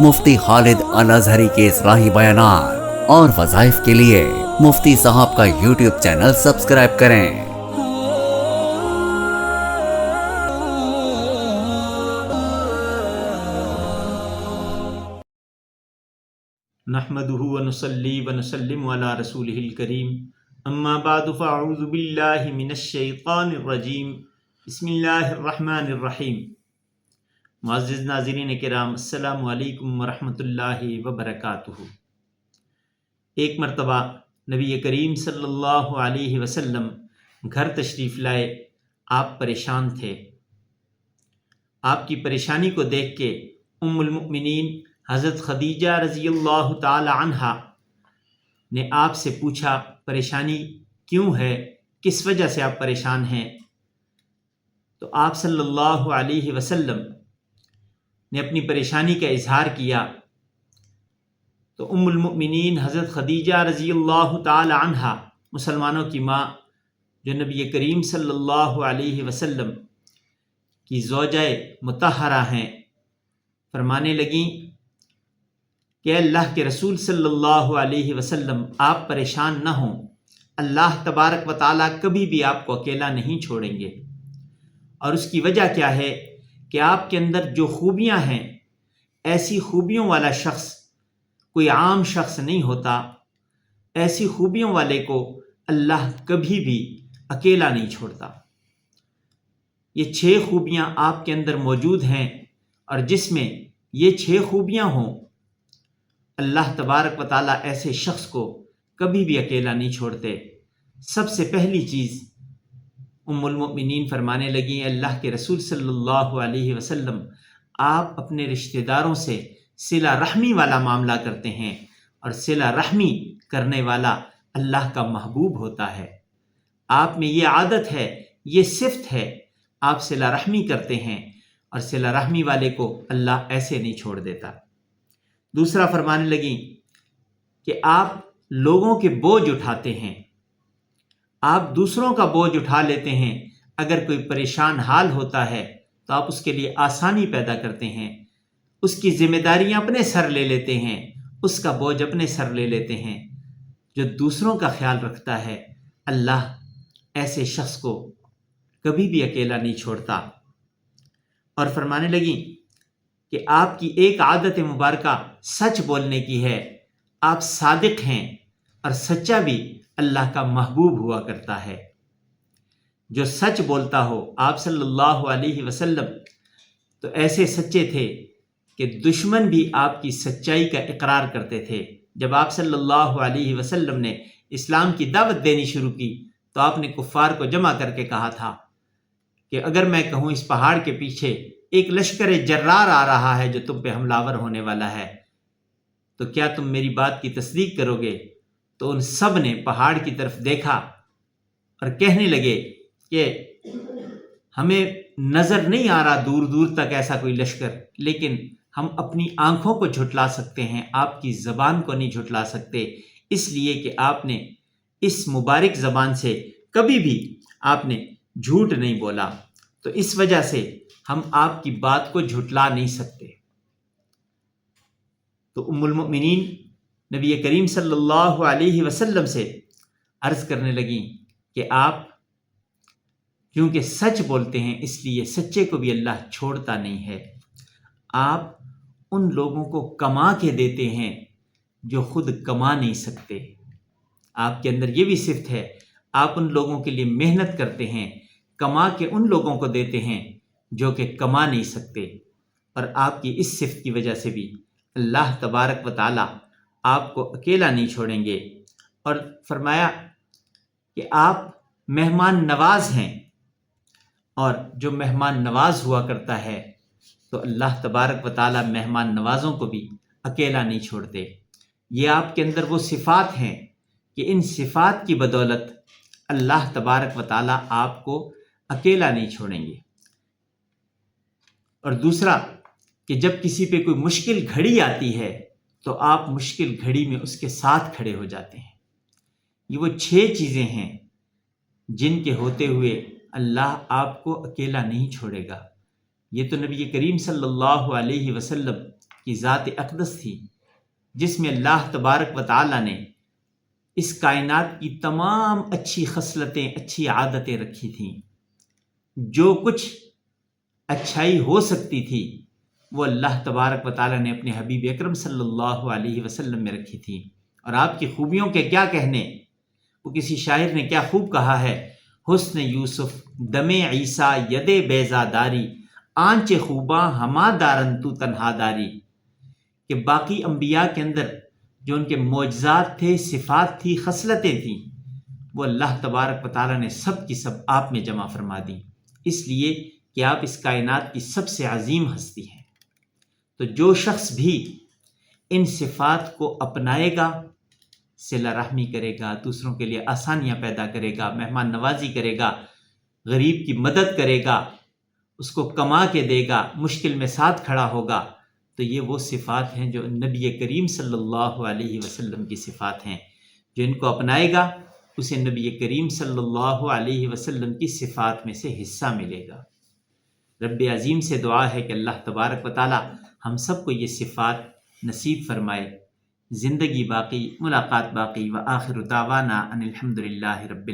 مفتی خالد الازہری کے اصلاحی بیانات اور وظائف کے لیے مفتی صاحب کا یوٹیوب چینل سبسکرائب کریں۔ نحمده ونصلي ونسلم على رسوله الكريم اما بعد فاعوذ باللہ من الشیطان الرجیم بسم اللہ الرحمن الرحیم۔ معزز ناظرین کرام، السلام علیکم ورحمۃ اللہ وبرکاتہ۔ ایک مرتبہ نبی کریم صلی اللہ علیہ وسلم گھر تشریف لائے۔ آپ پریشان تھے۔ آپ کی پریشانی کو دیکھ کے ام المؤمنین حضرت خدیجہ رضی اللہ تعالی عنہا نے آپ سے پوچھا، پریشانی کیوں ہے، کس وجہ سے آپ پریشان ہیں؟ تو آپ صلی اللہ علیہ وسلم نے اپنی پریشانی کا اظہار کیا۔ تو ام المؤمنین حضرت خدیجہ رضی اللہ تعالی عنہا، مسلمانوں کی ماں، جو نبی کریم صلی اللہ علیہ وسلم کی زوجہ مطہرہ ہیں، فرمانے لگیں کہ اللہ کے رسول صلی اللہ علیہ وسلم آپ پریشان نہ ہوں، اللہ تبارک و تعالیٰ کبھی بھی آپ کو اکیلا نہیں چھوڑیں گے۔ اور اس کی وجہ کیا ہے کہ آپ کے اندر جو خوبیاں ہیں، ایسی خوبیوں والا شخص کوئی عام شخص نہیں ہوتا۔ ایسی خوبیوں والے کو اللہ کبھی بھی اکیلا نہیں چھوڑتا۔ یہ 6 خوبیاں آپ کے اندر موجود ہیں، اور جس میں یہ 6 خوبیاں ہوں، اللہ تبارک و تعالیٰ ایسے شخص کو کبھی بھی اکیلا نہیں چھوڑتے۔ سب سے پہلی چیز ام المؤمنین فرمانے لگیں، اللہ کے رسول صلی اللہ علیہ وسلم آپ اپنے رشتہ داروں سے صلہ رحمی والا معاملہ کرتے ہیں، اور صلہ رحمی کرنے والا اللہ کا محبوب ہوتا ہے۔ آپ میں یہ عادت ہے، یہ صفت ہے، آپ صلہ رحمی کرتے ہیں، اور صلہ رحمی والے کو اللہ ایسے نہیں چھوڑ دیتا۔ دوسرا فرمانے لگیں کہ آپ لوگوں کے بوجھ اٹھاتے ہیں، آپ دوسروں کا بوجھ اٹھا لیتے ہیں۔ اگر کوئی پریشان حال ہوتا ہے تو آپ اس کے لیے آسانی پیدا کرتے ہیں، اس کی ذمہ داریاں اپنے سر لے لیتے ہیں، اس کا بوجھ اپنے سر لے لیتے ہیں۔ جو دوسروں کا خیال رکھتا ہے، اللہ ایسے شخص کو کبھی بھی اکیلا نہیں چھوڑتا۔ اور فرمانے لگیں کہ آپ کی ایک عادت مبارکہ سچ بولنے کی ہے، آپ صادق ہیں، اور سچا بھی اللہ کا محبوب ہوا کرتا ہے۔ جو سچ بولتا ہو، آپ صلی اللہ علیہ وسلم تو ایسے سچے تھے کہ دشمن بھی آپ کی سچائی کا اقرار کرتے تھے۔ جب آپ صلی اللہ علیہ وسلم نے اسلام کی دعوت دینی شروع کی تو آپ نے کفار کو جمع کر کے کہا تھا کہ اگر میں کہوں اس پہاڑ کے پیچھے ایک لشکر جرار آ رہا ہے جو تم پہ حملہ آور ہونے والا ہے، تو کیا تم میری بات کی تصدیق کرو گے؟ تو ان سب نے پہاڑ کی طرف دیکھا اور کہنے لگے کہ ہمیں نظر نہیں آ رہا دور دور تک ایسا کوئی لشکر، لیکن ہم اپنی آنکھوں کو جھٹلا سکتے ہیں، آپ کی زبان کو نہیں جھٹلا سکتے، اس لیے کہ آپ نے اس مبارک زبان سے کبھی بھی آپ نے جھوٹ نہیں بولا، تو اس وجہ سے ہم آپ کی بات کو جھٹلا نہیں سکتے۔ تو ام المؤمنین نبی کریم صلی اللہ علیہ وسلم سے عرض کرنے لگیں کہ آپ کیونکہ سچ بولتے ہیں، اس لیے سچے کو بھی اللہ چھوڑتا نہیں ہے۔ آپ ان لوگوں کو کما کے دیتے ہیں جو خود کما نہیں سکتے۔ آپ کے اندر یہ بھی صفت ہے، آپ ان لوگوں کے لیے محنت کرتے ہیں، کما کے ان لوگوں کو دیتے ہیں جو کہ کما نہیں سکتے۔ اور آپ کی اس صفت کی وجہ سے بھی اللہ تبارک و تعالیٰ آپ کو اکیلا نہیں چھوڑیں گے۔ اور فرمایا کہ آپ مہمان نواز ہیں، اور جو مہمان نواز ہوا کرتا ہے تو اللہ تبارک و تعالیٰ مہمان نوازوں کو بھی اکیلا نہیں چھوڑتے۔ یہ آپ کے اندر وہ صفات ہیں کہ ان صفات کی بدولت اللہ تبارک و تعالیٰ آپ کو اکیلا نہیں چھوڑیں گے۔ اور دوسرا کہ جب کسی پہ کوئی مشکل گھڑی آتی ہے تو آپ مشکل گھڑی میں اس کے ساتھ کھڑے ہو جاتے ہیں۔ یہ وہ 6 چیزیں ہیں جن کے ہوتے ہوئے اللہ آپ کو اکیلا نہیں چھوڑے گا۔ یہ تو نبی کریم صلی اللہ علیہ وسلم کی ذات اقدس تھی، جس میں اللہ تبارک و تعالیٰ نے اس کائنات کی تمام اچھی خصلتیں، اچھی عادتیں رکھی تھیں۔ جو کچھ اچھائی ہو سکتی تھی وہ اللہ تبارک و تعالیٰ نے اپنے حبیب اکرم صلی اللہ علیہ وسلم میں رکھی تھی۔ اور آپ کی خوبیوں کے کیا کہنے، وہ کسی شاعر نے کیا خوب کہا ہے، حسن یوسف دم عیسیٰ ید بیضا داری، آنچ خوباں ہما دارن تو تنہا داری، کہ باقی انبیاء کے اندر جو ان کے معجزات تھے، صفات تھی، خصلتیں تھیں، وہ اللہ تبارک و تعالیٰ نے سب کی سب آپ میں جمع فرما دی، اس لیے کہ آپ اس کائنات کی سب سے عظیم ہستی ہیں۔ تو جو شخص بھی ان صفات کو اپنائے گا، صلہ رحمی کرے گا، دوسروں کے لیے آسانیاں پیدا کرے گا، مہمان نوازی کرے گا، غریب کی مدد کرے گا، اس کو کما کے دے گا، مشکل میں ساتھ کھڑا ہوگا، تو یہ وہ صفات ہیں جو نبی کریم صلی اللہ علیہ وسلم کی صفات ہیں۔ جو ان کو اپنائے گا اسے نبی کریم صلی اللہ علیہ وسلم کی صفات میں سے حصہ ملے گا۔ رب عظیم سے دعا ہے کہ اللہ تبارک و تعالی ہم سب کو یہ صفات نصیب فرمائے۔ زندگی باقی، ملاقات باقی، وآخر دعوانا ان الحمد للہ رب